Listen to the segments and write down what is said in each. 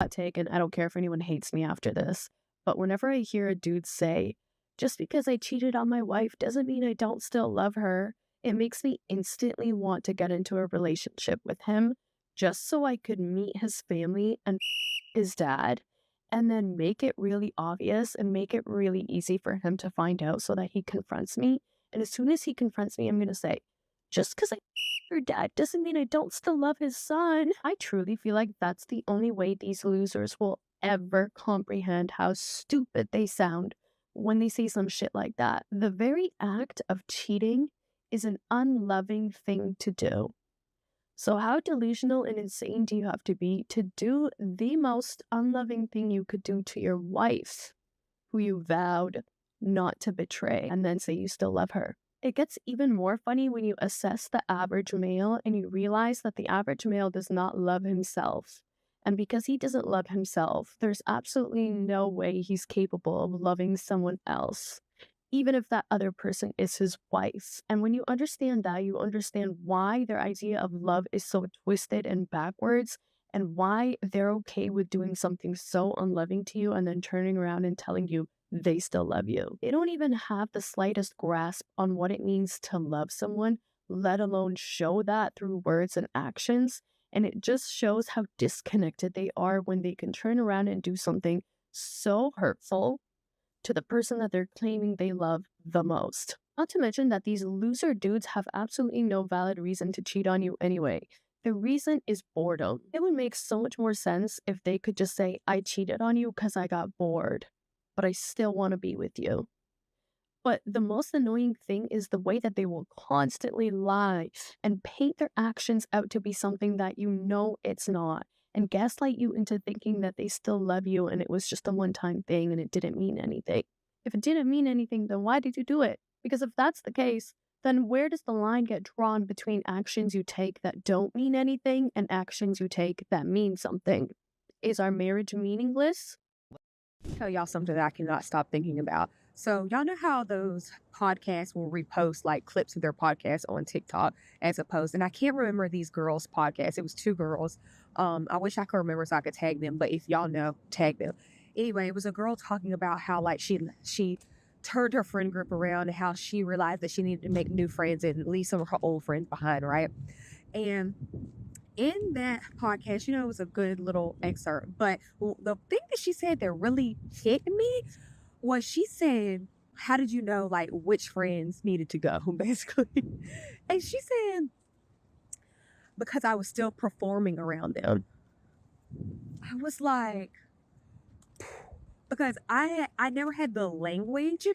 hot take, and I don't care if anyone hates me after this, but whenever I hear a dude say, just because I cheated on my wife doesn't mean I don't still love her, it makes me instantly want to get into a relationship with him just so I could meet his family and his dad and then make it really obvious and make it really easy for him to find out so that he confronts me. And as soon as he confronts me, I'm going to say, just because I your dad doesn't mean I don't still love his son. I truly feel like that's the only way these losers will ever comprehend how stupid they sound when they say some shit like that. The very act of cheating is an unloving thing to do. So how delusional and insane do you have to be to do the most unloving thing you could do to your wife, who you vowed not to betray, and then say you still love her? It gets even more funny when you assess the average male and you realize that the average male does not love himself. And because he doesn't love himself, there's absolutely no way he's capable of loving someone else, even if that other person is his wife. And when you understand that, you understand why their idea of love is so twisted and backwards, and why they're okay with doing something so unloving to you and then turning around and telling you they still love you. They don't even have the slightest grasp on what it means to love someone, let alone show that through words and actions. And it just shows how disconnected they are when they can turn around and do something so hurtful to the person that they're claiming they love the most. Not to mention that these loser dudes have absolutely no valid reason to cheat on you anyway. The reason is boredom. It would make so much more sense if they could just say, I cheated on you because I got bored, but I still want to be with you. But the most annoying thing is the way that they will constantly lie and paint their actions out to be something that you know it's not, and gaslight you into thinking that they still love you and it was just a one-time thing and it didn't mean anything. If it didn't mean anything, then why did you do it? Because if that's the case, then where does the line get drawn between actions you take that don't mean anything and actions you take that mean something? Is our marriage meaningless? Tell y'all something that I cannot stop thinking about. So y'all know how those podcasts will repost like clips of their podcast on TikTok as opposed, and I can't remember these girls' podcasts. It was two girls. I wish I could remember so I could tag them, but if y'all know, tag them. Anyway, it was a girl talking about how like she turned her friend group around and how she realized that she needed to make new friends and leave some of her old friends behind, right? And in that podcast, it was a good little excerpt, but the thing that she said that really hit me was she said, how did you know like which friends needed to go, basically? And she said, because I was still performing around them. I was like, because I never had the language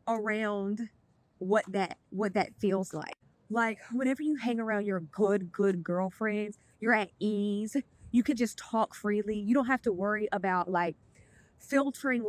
around what that feels like. Like whenever you hang around your good girlfriends, you're at ease. You can just talk freely. You don't have to worry about like filtering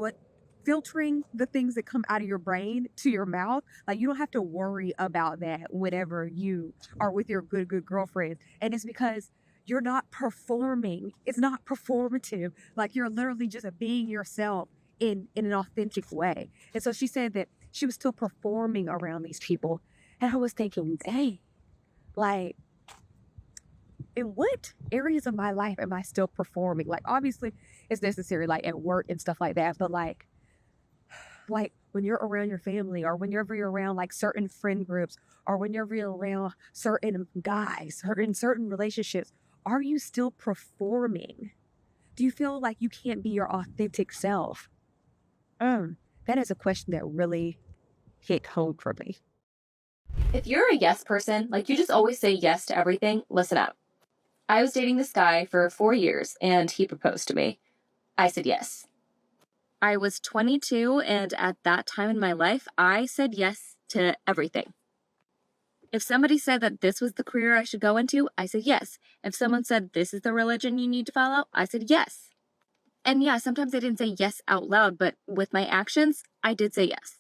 the things that come out of your brain to your mouth. Like you don't have to worry about that whenever you are with your good girlfriends. And it's because you're not performing. It's not performative. Like you're literally just being yourself in an authentic way. And so she said that she was still performing around these people. And I was thinking, dang, like, in what areas of my life am I still performing? Like, obviously, it's necessary, like at work and stuff like that. But like when you're around your family, or whenever you're around like certain friend groups, or whenever you're around certain guys, or in certain relationships, are you still performing? Do you feel like you can't be your authentic self? That is a question that really hit home for me. If you're a yes person, like you just always say yes to everything, listen up. I was dating this guy for 4 years and he proposed to me. I said yes. I was 22 and at that time in my life, I said yes to everything. If somebody said that this was the career I should go into, I said yes. If someone said this is the religion you need to follow, I said yes. And yeah, sometimes I didn't say yes out loud, but with my actions, I did say yes.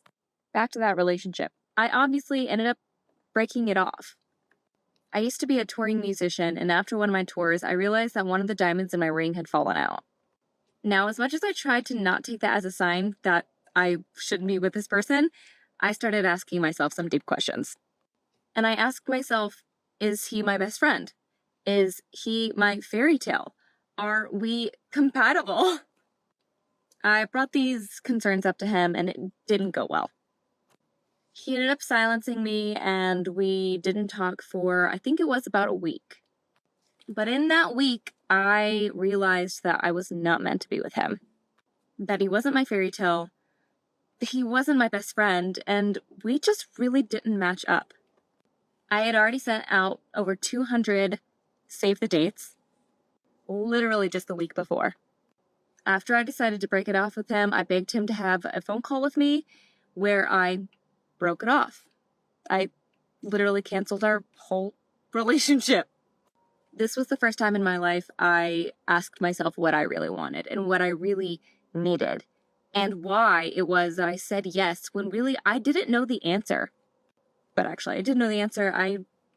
Back to that relationship. I obviously ended up breaking it off. I used to be a touring musician, and after one of my tours, I realized that one of the diamonds in my ring had fallen out. Now, as much as I tried to not take that as a sign that I shouldn't be with this person, I started asking myself some deep questions. And I asked myself, is he my best friend? Is he my fairy tale? Are we compatible? I brought these concerns up to him and it didn't go well. He ended up silencing me and we didn't talk for, I think it was about a week. But in that week, I realized that I was not meant to be with him. That he wasn't my fairy tale. He wasn't my best friend, and we just really didn't match up. I had already sent out over 200 save the dates, literally just the week before. After I decided to break it off with him, I begged him to have a phone call with me where I broke it off. I literally canceled our whole relationship. This was the first time in my life I asked myself what I really wanted and what I really needed, and why it was that I said yes when really I didn't know the answer. But actually, I did know the answer.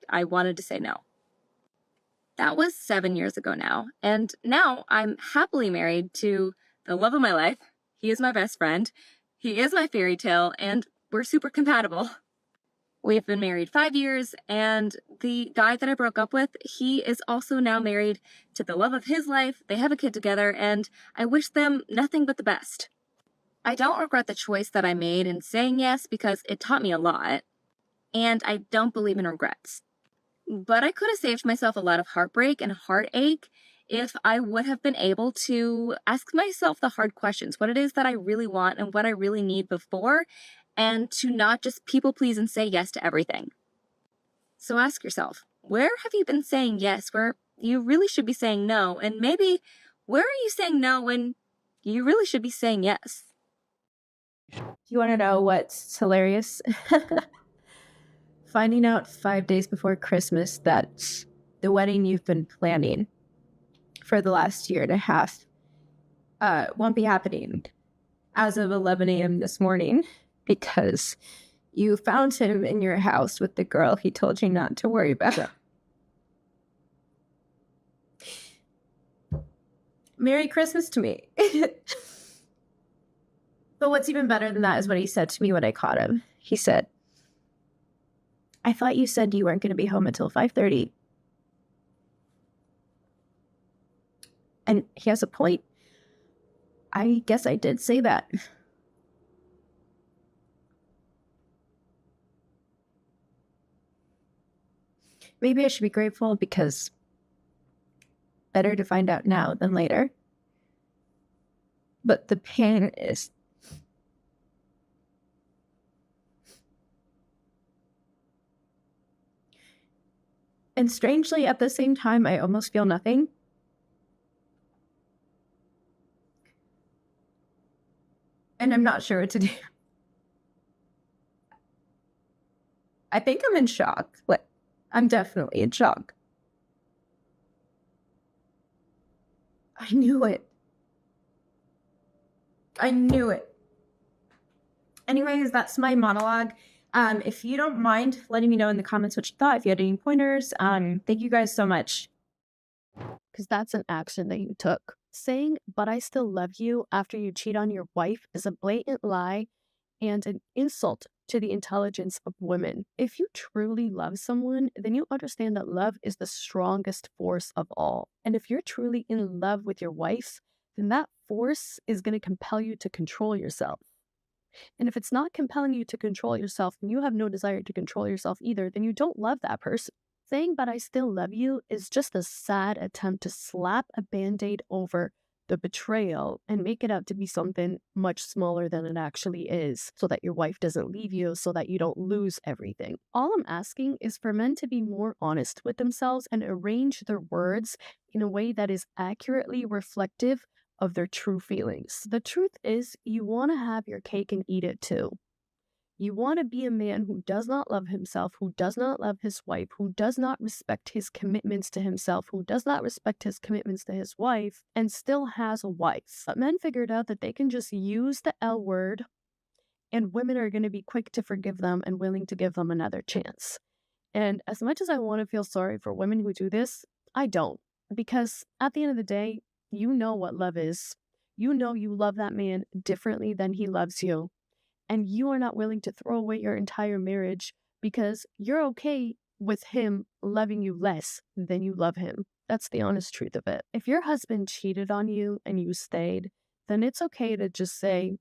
I wanted to say no. That was 7 years ago now, and now I'm happily married to the love of my life. He is my best friend. He is my fairy tale, and we're super compatible. We've been married 5 years, and the guy that I broke up with, he is also now married to the love of his life. They have a kid together, and I wish them nothing but the best. I don't regret the choice that I made in saying yes because it taught me a lot, and I don't believe in regrets. But I could have saved myself a lot of heartbreak and heartache if I would have been able to ask myself the hard questions, what it is that I really want and what I really need before, and to not just people please and say yes to everything. So ask yourself, where have you been saying yes where you really should be saying no? And maybe where are you saying no when you really should be saying yes? Do you want to know what's hilarious? Finding out 5 days before Christmas that the wedding you've been planning for the last year and a half won't be happening as of 11 a.m. this morning because you found him in your house with the girl he told you not to worry about. Merry Christmas to me. But what's even better than that is what he said to me when I caught him. He said, I thought you said you weren't going to be home until 5:30. And he has a point. I guess I did say that. Maybe I should be grateful because better to find out now than later. But the pain is and strangely, at the same time, I almost feel nothing. And I'm not sure what to do. I think I'm in shock. Like, I'm definitely in shock. I knew it. I knew it. Anyways, that's my monologue. If you don't mind letting me know in the comments what you thought, if you had any pointers, thank you guys so much. Because that's an action that you took. Saying, but I still love you after you cheat on your wife is a blatant lie and an insult to the intelligence of women. If you truly love someone, then you understand that love is the strongest force of all. And if you're truly in love with your wife, then that force is going to compel you to control yourself. And if it's not compelling you to control yourself and you have no desire to control yourself either, then you don't love that person. Saying, but I still love you is just a sad attempt to slap a band-aid over the betrayal and make it out to be something much smaller than it actually is, so that your wife doesn't leave you, so that you don't lose everything. All I'm asking is for men to be more honest with themselves and arrange their words in a way that is accurately reflective of their true feelings. The truth is, you want to have your cake and eat it too. You want to be a man who does not love himself, who does not love his wife, who does not respect his commitments to himself, who does not respect his commitments to his wife, and still has a wife. But men figured out that they can just use the L word, and women are going to be quick to forgive them and willing to give them another chance. And as much as I want to feel sorry for women who do this, I don't. Because at the end of the day, you know what love is. You know you love that man differently than he loves you. And you are not willing to throw away your entire marriage because you're okay with him loving you less than you love him. That's the honest truth of it. If your husband cheated on you and you stayed, then it's okay to just say,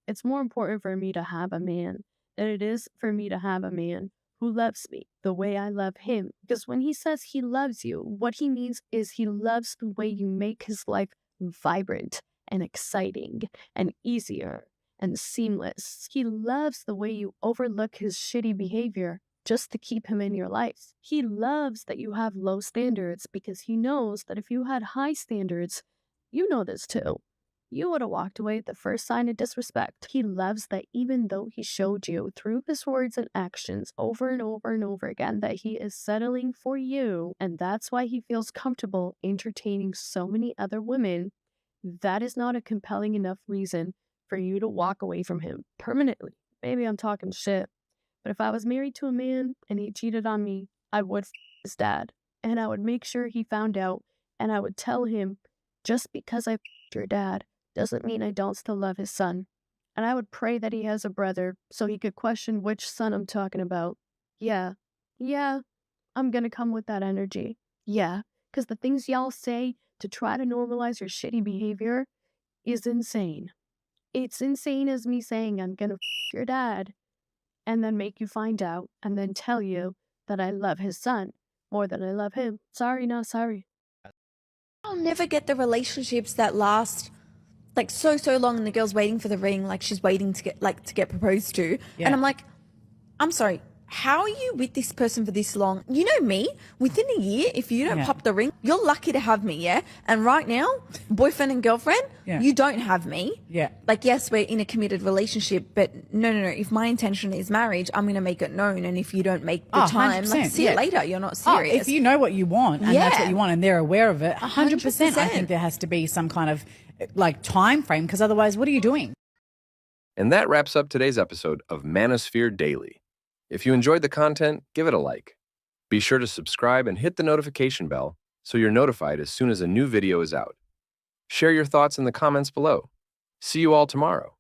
it's more important for me to have a man than it is for me to have a man who loves me the way I love him. Because when he says he loves you, what he means is he loves the way you make his life vibrant and exciting and easier and seamless. He loves the way you overlook his shitty behavior just to keep him in your life. He loves that you have low standards because he knows that if you had high standards, you know this too, you would have walked away at the first sign of disrespect. He loves that even though he showed you through his words and actions over and over and over again that he is settling for you, and that's why he feels comfortable entertaining so many other women, that is not a compelling enough reason for you to walk away from him permanently. Maybe I'm talking shit, but if I was married to a man and he cheated on me, I would his dad, and I would make sure he found out, and I would tell him, just because I your dad doesn't mean I don't still love his son. And I would pray that he has a brother so he could question which son I'm talking about. Yeah, I'm gonna come with that energy. Yeah, because the things y'all say to try to normalize your shitty behavior is insane. It's insane as me saying I'm gonna your dad and then make you find out and then tell you that I love his son more than I love him. Sorry, not sorry. I'll never get the relationships that last like so long and the girl's waiting for the ring, like she's waiting to get proposed to. Yeah. And I'm like, I'm sorry, how are you with this person for this long? You know me, within a year, if you don't pop the ring, you're lucky to have me, yeah? And right now, boyfriend and girlfriend, you don't have me. Yeah. Like, yes, we're in a committed relationship, but no. If my intention is marriage, I'm going to make it known. And if you don't make the time, like, 100%, see you later. You're not serious. If you know what you want and that's what you want and they're aware of it, 100%. I 100%. think there has to be some kind of like time frame, because otherwise, what are you doing? And that wraps up today's episode of Manosphere Daily. If you enjoyed the content, give it a like. Be sure to subscribe and hit the notification bell so you're notified as soon as a new video is out. Share your thoughts in the comments below. See you all tomorrow.